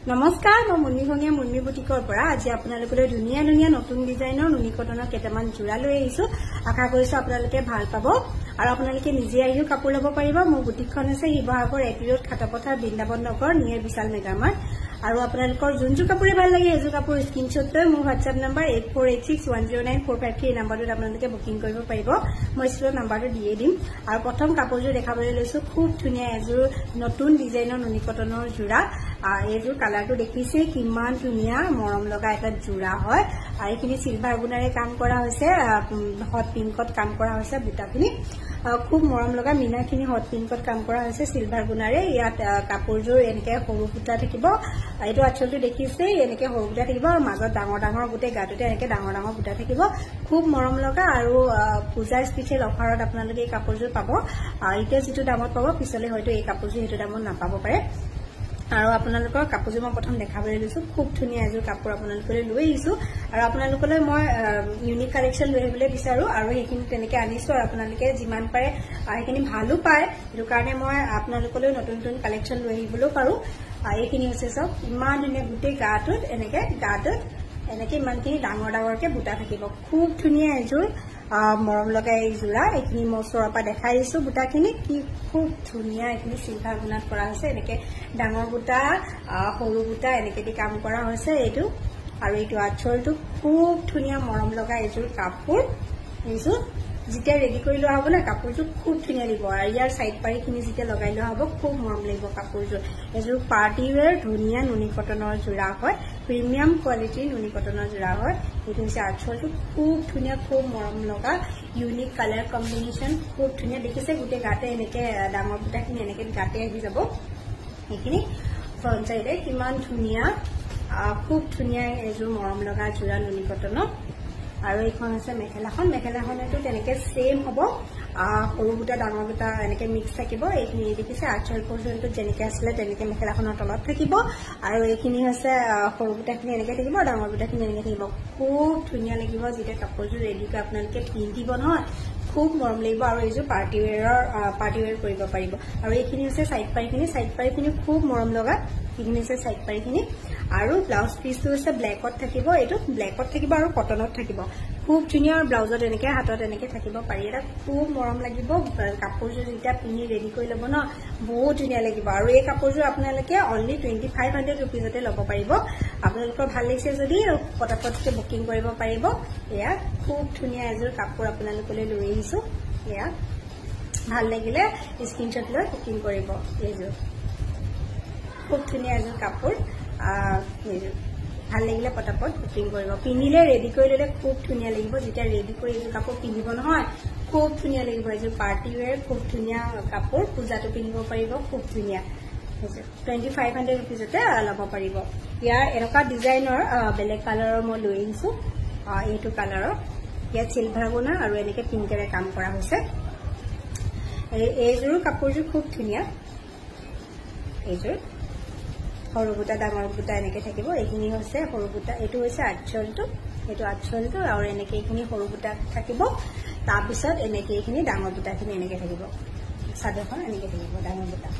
নমস্কাৰ মই মুন্মিভঙিয়া মুন্মি বুটিকৰ পৰা আজি আপোনালোকলৈ ধুনীয়া ধুনীয়া নতুন ডিজাইনৰ নুনি কটনৰ কেইটামান জোৰা লৈ আহিছো আশা কৰিছো আপোনালোকে ভাল পাব আৰু আপোনালোকে নিজে আহিও কাপোৰ ল'ব পাৰিব মোৰ বুটিকখন আছে শিৱসাগৰ এটি ৰোড খাটাপথাৰ বৃন্দাবন নগৰ নিয়াৰ বিশাল মেগামাৰ্ট আৰু আপোনালোকৰ যোনটো কাপোৰে ভাল লাগে এজো কাপোৰ স্ক্ৰিনশ্বট লৈ মোৰ WhatsApp নম্বৰ 8486109453 এই নম্বৰটোত আপোনালোকে বুকিং কৰিব পাৰিব মই স্ক্ৰিনত নম্বৰটো দিয়ে দিম আৰু প্ৰথম কাপোৰযোৰ দেখাবলৈ লৈছো খুব ধুনীয়া এজোৰ নতুন ডিজাইনৰ নুনি কটনৰ জোৰা এইযোৰ কালাৰটো দেখিছে কিমান ধুনীয়া মৰম লগা এটা জোৰা হয় আৰু এইখিনি সিলভাৰ গুণাৰে কাম কৰা হৈছে হট পিংকত কাম কৰা হৈছে বুটাখিনি খুব মৰম লগা মিনাখিনি হট পিংকত কাম কৰা হৈছে সিলভাৰ গুণাৰে ইয়াত কাপোৰযোৰ এনেকে সৰু বুটা থাকিব এইটো আচলতে দেখিছে এনেকে সৰু বুটা থাকিব আৰু মাজত ডাঙৰ ডাঙৰ গুটে গাটোতে এনেকে ডাঙৰ ডাঙৰ বুটা থাকিব খুব মৰম লগা আৰু পূজাৰ স্পেশাল অফাৰত আপোনালোকে এই কাপোৰযোৰ পাব এতিয়া যেটো দামত পাব পিছলে হয়তো এই কাপোৰযোৰ হেতু দামত নাপাব পাৰে আৰু আপোনালোকৰ কাপোৰযোৰ মই প্ৰথম দেখাবলৈ লৈছো খুব ধুনীয়া এযোৰ কাপোৰ আপোনালোকলৈ লৈ আহিছো আৰু আপোনালোকলৈ মই ইউনিক কালেকশন লৈ আহিবলৈ বিচাৰো আৰু এইখিনি তেনেকে আনিছো আৰু আপোনালোকে যিমান পাৰে এইখিনি ভালো পায় এটো কাৰণে মই আপোনালোকলৈ নতুন নতুন কালেকশন লৈ আহিবলৈ পাৰো এইখিনি হৈছে সব ইমান ধুনীয়া গুটে গাটোত এনেকে ইমানখিনি ডাঙৰ ডাঙৰকে বুটা থাকিব খুব ধুনীয়া এযোৰ মৰম লগা এই জোৰা এইখিনি মছৰৰ পৰা দেখাই দিছো বুটাখিনি কি খুব ধুনীয়া এইখিনি সিলভাৰ গুণাত কৰা হৈছে এনেকে ডাঙৰ বুটা সৰু বুটা এনেকে দি কাম কৰা হৈছে এইটো আৰু এইটো আঁচলটো খুব ধুনীয়া মৰম লগা এযোৰ কাপোৰ এইযোৰ যেতিয়া ৰেডি কৰি লোৱা হ'ব না কাপোৰযোৰ খুব ধুনীয়া লাগিব আৰু ইয়াৰ সাইড পাৰিখিনি যেতিয়া লগাই লোৱা হ'ব খুব মৰম লাগিব কাপোৰযোৰ এযোৰ পাৰ্টি ওয়্যাৰ ধুনীয়া নুনি কটনৰ জোৰা হয় প্ৰিমিয়াম কোৱালিটিৰ নুনি কটনৰ জোৰা হয় এইটো হৈছে আঁচলটো খুব ধুনীয়া খুব মৰম লগা ইউনিক কালাৰ কম্বিনেশ্যন খুব ধুনীয়া দেখিছে গোটে গাতে এনেকে ডাঙৰ বুটাখিনি এনেকে গাতে আহি যাব এইখিনি ফ্ৰন্ট সাইডে কিমান ধুনীয়া খুব ধুনীয়া এযোৰ মৰম লগা জোৰা নুনি কটনৰ আৰু এইখন আছে মেখেলাখনটো তেনেকে সেম হ'ব সৰু বুটা ডাঙৰ বুটা এনেকে মিক্স থাকিব এইখিনি দেখিছে আঁচল পৰ্যন্ত যেনেকে আছিলে তেনেকে মেখেলাখনৰ তলত থাকিব আৰু এইখিনি আছে সৰু বুটাখিনি এনেকে থাকিব ডাঙৰ বুটাখিনি এনেকে থাকিব খুব ধুনীয়া লাগিব যেতিয়া কাপোৰযোৰ ৰেডি কৰি আপোনালোকে পিন্ধিব নহয় খুব মৰম লাগিব আৰু এইযোৰ পাৰ্টি ওয়্যাৰ কৰিব পাৰিব আৰু এইখিনি আছে সাইড পাৰিখিনি খুব মৰম লগা এইখিনি আছে সাইড পাৰিখিনি আৰু ব্লাউজ পিসটো আছে ব্ল্যাকত থাকিব এটো ব্ল্যাকত থাকিব আৰু কটনত থাকিব খুব ধুনীয়া ব্লাউজত এনেকে হাতত এনেকে থাকিব পাৰি এটা খুব মৰম লাগিব কাপোৰযোৰ যেতিয়া পিনি ৰেডি কৰি ল'ব ন বহুত ধুনীয়া লাগিব আৰু এই কাপোৰযোৰ আপোনালোকে অনলি 2500 रुपीजতে ল'ব পাৰিব আপোনালোকৰ ভাল লাগিছে যদি পটাপটকে বুকিং কৰিব পাৰিব এয়া খুব ধুনীয়া এযোৰ কাপোৰ আপোনালোকলৈ লৈ আহিছো এয়া ভাল লাগিলে স্ক্ৰিনশ্বট লৈ বুকিং কৰিব এইযোৰ খুব ধুনীয়া এযোৰ কাপোৰ ভাল লাগিলে পটাপট বুকিং কৰিব পিনিলে ৰেডি কৰি ললে খুব ধুনীয়া লাগিব যেতিয়া ৰেডি কৰি এযোৰ কাপোৰ পিন্ধিব নহয় খুব ধুনীয়া লাগিব এযোৰ পাৰ্টি ওয়্যাৰ খুব ধুনীয়া কাপোৰ পূজাটো পিন্ধিব পাৰিব খুব ধুনীয়া 2500 रुपीजতে ল'ব পাৰিব ইয়াৰ এনেকুৱা ডিজাইনৰ বেলেগ কালাৰৰ মই লৈ আহিছো এইটো কালাৰৰ ইয়াত সিলভাৰ গুণা আৰু এনেকে পিংকেৰে কাম কৰা হৈছে এইযোৰ কাপোৰযোৰ খুব ধুনীয়া এইযোৰ সৰু বুটা ডাঙৰ বুটা এনেকে থাকিব এইখিনি হৈছে সৰু বুটা এইটো হৈছে আঁচলটো আৰু এনেকে এইখিনি সৰু বুটা থাকিব তাৰ পিছত এনেকে এইখিনি ডাঙৰ বুটাখিনি এনেকে থাকিব সাধাৰণ এনেকে থাকিব ডাঙৰ বুটা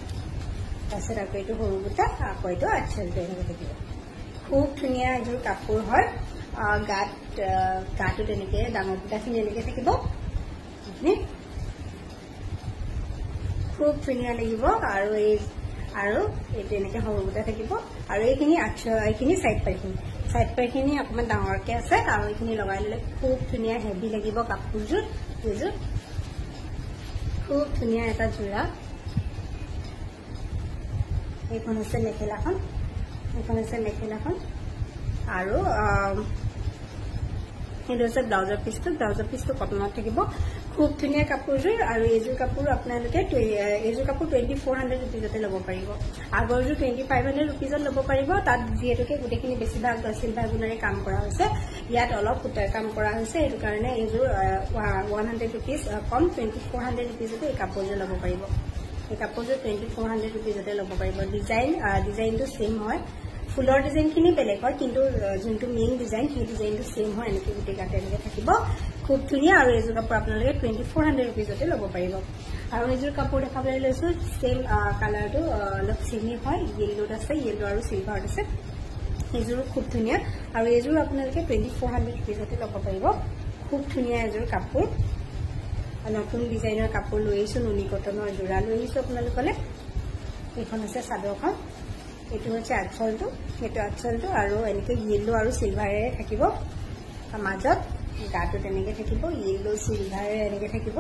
তাৰপিছত আকৌ এইটো সৰু বুটা আকৌ এইটো আঁচলটো এনেকে থাকিব খুব ধুনীয়া এযোৰ কাপোৰ হয় গাটোত এনেকে ডাঙৰ বুটাখিনি এনেকে থাকিব খুব ধুনীয়া লাগিব আৰু এইটো এনেকে সৰু বুটা থাকিব আৰু এইখিনি সাইড পাৰিখিনি অকমান ডাঙৰকে আছে আৰু এইখিনি লগাই ললে খুব ধুনীয়া হেভি লাগিব কাপোৰযোৰ এইযোৰ খুব ধুনীয়া এটা জোৰা এইখন আছে মেখেলাখন আৰু এইটো আছে ব্লাউজৰ পিসটো কটনত থাকিব খুব ধুনীয়া কাপোৰযোৰ আৰু এইযোৰ কাপোৰ আপোনালোকে এইযোৰ কাপোৰ 2400 रुपीजতে ল'ব পাৰিব আগৰযোৰ 2500 रुपीजত ল'ব পাৰিব তাত যিহেতুকে গোটেইখিনি বেছিভাগ সিলভাৰ গুণাৰে কাম কৰা হৈছে ইয়াত অলপ ফুটাৰ কাম কৰা হৈছে এইটো কাৰণে এইযোৰ 100 रुपीज কম 2400 रुपीजতে এই কাপোৰযোৰ ল'ব পাৰিব এই কাপোৰযোৰ 2400 रुपीजতে ল'ব পাৰিব ডিজাইনটো সেম হয় ফুলৰ ডিজাইনখিনি বেলেগ হয় কিন্তু যোনটো মেইন ডিজাইন সেই ডিজাইনটো সেম হয় এনেকে গোটেই গাতে এনেকে থাকিব খুব ধুনীয়া আৰু এইযোৰ কাপোৰ আপোনালোকে 2400 रुपीजতে ল'ব পাৰিব আৰু এযোৰ কাপোৰ দেখাবলৈ লৈছো সেম কালাৰটো অলপ চেমি হয় য়েল্লোত আছে য়েল্লো আৰু সিলভাৰত আছে এযোৰ খুব ধুনিয়া আৰু এযোৰ আপোনালোকে 2400 rupeesতে ল'ব পাৰিব খুব ধুনিয়া এযোৰ কাপোৰ নতুন ডিজাইনৰ কাপোৰ লৈ আহিছো নুনি কটনৰ জোৰা লৈ আহিছো আপোনালোকলে এইখন আছে চাদৰখন এটো হৈছে আঁচলটো আৰু এনেকে য়েল্লো আৰু সিলভাৰে থাকিব মাজত গাটো তেনেকে থাকিব য়েল্লো সিলভাৰে এনেকে থাকিব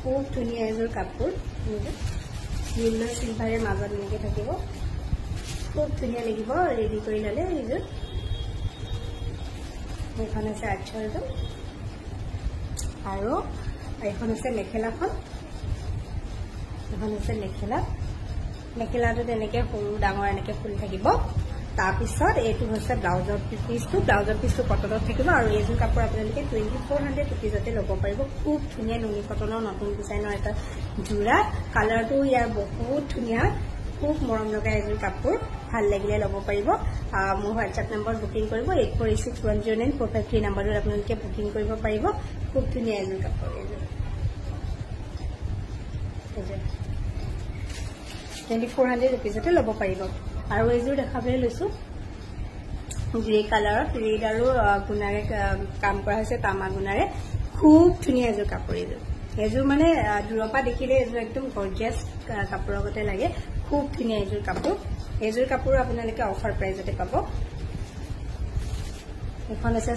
খুব ধুনিয়া এযোৰ কাপোৰ য়েল্লো সিলভাৰে মাজত এনেকে থাকিব খুব ধুনিয়া লাগিব ৰেডি কৰি ললে এযোৰ এইখন আছে আঁচলটো আৰু এইখন আছে মেখেলাখন এখন আছে মেখেলাটো তেনেকে সৰু ডাঙৰ এনেকে ফুল থাকিব তাৰ পিছত এটো হৈছে ব্লাউজৰ পিছটো কটনত থাকিব আৰু এযোৰ কাপোৰ আপোনালোকে 2400 rupeesতে ল'ব পাৰিব খুব ধুনিয়া নুনি কটনৰ নতুন ডিজাইনৰ এটা জোৰা কালাৰটো ইয়াৰ বহুত ধুনিয়া খুব মৰম লগা এযোৰ কাপোৰ ভাল লাগিলে ল'ব পাৰিব মোৰ WhatsApp নম্বৰ বুকিং কৰিব 84610945 নম্বৰত আপোনালোকে বুকিং কৰিব পাৰিব খুব ধুনিয়া এযোৰ কাপোৰ এযোৰ 2400 rupeesতে ল'ব পাৰিব আৰু এযোৰ দেখাবলৈ লৈছো গ্ৰে কালাৰত ৰেড আৰু গুণাৰে কাম কৰা হৈছে তামা গুণাৰে খুব ধুনিয়া এযোৰ কাপোৰ এযোৰ মানে দূৰৰ পৰা দেখিলে এযোৰ একদম গৰ্জিয়াছ কাপোৰৰ গতে লাগে খুব ধুনিয়া এযোৰ কাপোৰ আপোনালোকে অফাৰ প্ৰাইজতে পাব এখন আছে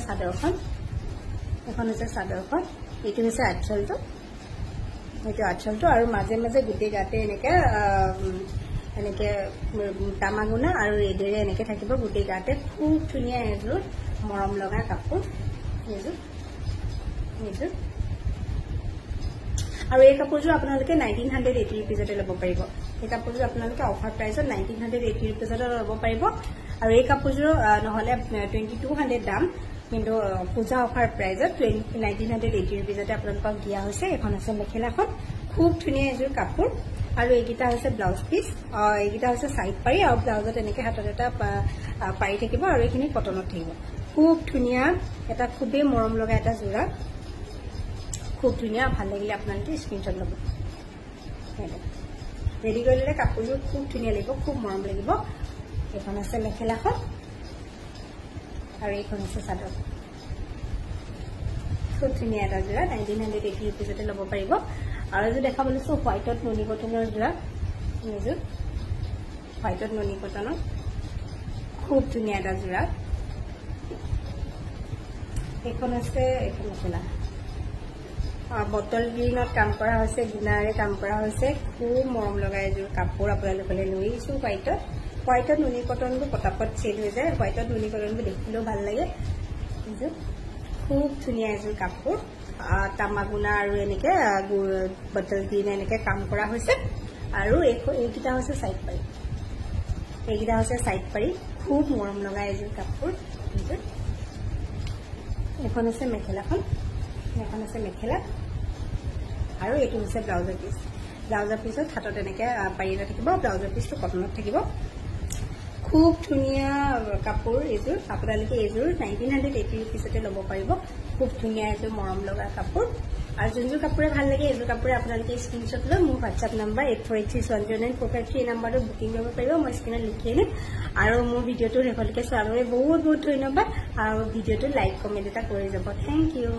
চাদৰখন এইটো হৈছে আঁচলটো আৰু মাজে মাজে গুটি গাতে এনেকে তামাগুনা আৰু ৰেডেৰে এনেকে থাকিব গুটি গাতে খুব ধুনিয়া এযোৰ মৰম লগা কাপোৰ এযোৰ আৰু এই কাপোৰযোৰ আপোনালোকে 1980 rupeesতে ল'ব পাৰিব এই কাপোৰযোৰ আপোনালোকে অফাৰ প্ৰাইজত 1980 rupeesতে ল'ব পাৰিব আৰু এই কাপোৰযোৰ নহলে 2200 দাম কিন্তু পূজা অফাৰ প্ৰাইজত 1980 rupeesতে আপোনালোকক দিয়া হৈছে এখন আছে মেখেলাখন খুব ধুনিয়া এযোৰ কাপোৰ আৰু এইগিটা হৈছে ব্লাউজ পিস এইগিটা হৈছে সাইড পাৰি আৰু ব্লাউজত এনেকে হাতত এটা পাৰি থাকিব আৰু এইখিনি কটনত থাকিব খুব ধুনিয়া এটা খুবেই মৰম লগা এটা জোৰা খুব ধুনিয়া ভাল লাগিলে আপোনালোকে স্ক্ৰিনশ্বট ল'ব ৰেডি কৰি ললে কাপোৰযোৰ খুব ধুনিয়া লাগিব খুব মৰম লাগিব এখন আছে মেখেলাখন আৰু এইখন আছে চাদৰ খুব ধুনিয়া এটা জোৰা 1980 rupeesতে ল'ব পাৰিব আৰু এযোৰ দেখাবলৈ লৈছো হোৱাইটত নুনি কটনৰ জোৰা এযোৰ হোৱাইটত নুনি কটনৰ খুব ধুনিয়া এটা জোৰা এইখন আছে এইখন মেখেলা বটল গ্ৰীণত কাম কৰা হৈছে গুণাৰে কাম কৰা হৈছে খুব মৰম লগা এযোৰ কাপোৰ আপোনালোকলৈ লৈ আহিছো হোৱাইটত নুনি কটনটো পটাপট চেল হৈ যায় হোৱাইটত নুনি কটনটো দেখিলেও ভাল লাগে খুব ধুনিয়া এযোৰ কাপোৰ তামাগুনা আৰু এনেকে বটল গ্ৰীণ এনেকে কাম কৰা হৈছে আৰু এইকিটা হৈছে সাইড পাৰি খুব মৰম লগা এযোৰ কাপোৰ এখন আছে মেখেলা আৰু এইটো হৈছে ব্লাউজৰ পিছত হাতত এনেকে পাৰি এটা থাকিব ব্লাউজৰ পিছটো কটনত থাকিব খুব ধুনিয়া কাপোৰ এযোৰ আপোনালোকে এযোৰ 1980 rupeesতে ল'ব পাৰিব খুব ধুনিয়া এযোৰ মৰম লগা কাপোৰ আৰু যোনযোৰ কাপোৰে ভাল লাগে এযোৰ কাপোৰে আপোনালোকে স্ক্ৰিনশ্বট লৈ মোৰ WhatsApp নম্বৰ 84610945 নম্বৰত বুকিং কৰিব পাৰিব মই স্ক্ৰিনত লিখি আনিম আৰু মোৰ ভিডিঅ'টো শেষলৈকে চোৱাৰ বাবে বহুত বহুত ধন্যবাদ আৰু ভিডিঅ'টো লাইক কমেণ্ট এটা কৰি যাব থেংক ইউ